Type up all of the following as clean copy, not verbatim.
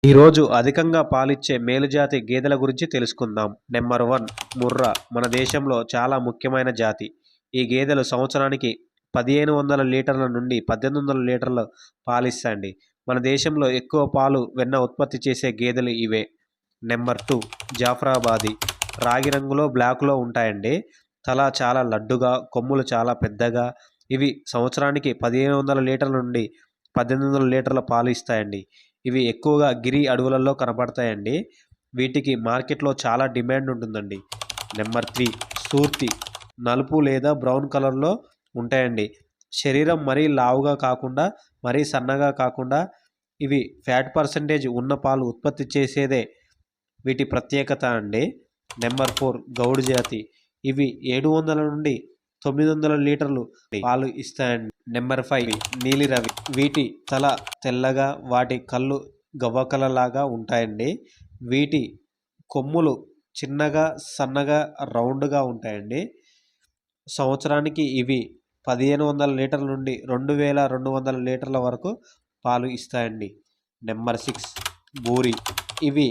ఈరోజు అధికంగా పాలిచ్చే మేలుజాతి గేదెల గురించి తెలుసుకుందాం. నెంబర్ 1 ముర్రా. మన దేశంలో చాలా ముఖ్యమైన జాతి. ఈ గేదెలు సంవత్సరానికి 1500 లీటర్ల నుండి 1800 లీటర్ల పాలిస్తాయండి. మన దేశంలో ఎక్కువ పాలు, వెన్న ఉత్పత్తి చేసే గేదెలు ఇవే. నెంబర్ 2 జాఫ్రాబాదీ. రాగి రంగులో, బ్లాక్‌లో ఉంటాయండి. తల చాలా లడ్డుగా, కొమ్ములు చాలా పెద్దగా. ఇవి సంవత్సరానికి 1500 లీటర్ల నుండి 1800 లీటర్ల పాలు ఇస్తాయండి. ఇవి ఎక్కువగా గిరి అడవులలో కనపడతాయండి. వీటికి మార్కెట్‌లో చాలా డిమాండ్ ఉంటుందండి. నెంబర్ 3 సూర్తి. నలుపు లేదా బ్రౌన్ కలర్‌లో ఉంటాయండి. శరీరం మరీ లావుగా కాకుండా, మరీ సన్నగా కాకుండా ఇవి ఫ్యాట్ పర్సెంటేజ్ ఉన్న పాలు ఉత్పత్తి చేసేదే వీటి ప్రత్యేకత అండి. నెంబర్ 4 గౌడ్ జాతి. ఇవి 700 నుండి 900 లీటర్లు పాలు ఇస్తాయండి. నెంబర్ 5 నీలి రవి. వీటి తల తెల్లగా, వాటి కళ్ళు గవ్వకలలాగా ఉంటాయండి. వీటి కొమ్ములు చిన్నగా, సన్నగా, రౌండ్‌గా ఉంటాయండి. సంవత్సరానికి ఇవి 1500 లీటర్ల నుండి 2200 లీటర్ల వరకు పాలు ఇస్తాయండి. నెంబర్ 6 బూరి. ఇవి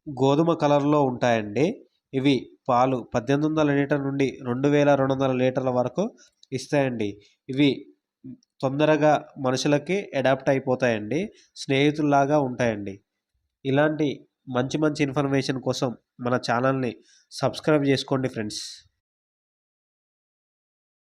గోధుమ కలర్‌లో ఉంటాయండి. ఇవి పాలు 1800 లీటర్ల నుండి 2200 లీటర్ల వరకు ఇస్తాయండి. ఇవి తొందరగా మనుషులకి అడాప్ట్ అయిపోతాయండి. స్నేహితుల్లాగా ఉంటాయండి. ఇలాంటి మంచి మంచి ఇన్ఫర్మేషన్ కోసం మన ఛానల్‌ని సబ్స్క్రైబ్ చేసుకోండి ఫ్రెండ్స్.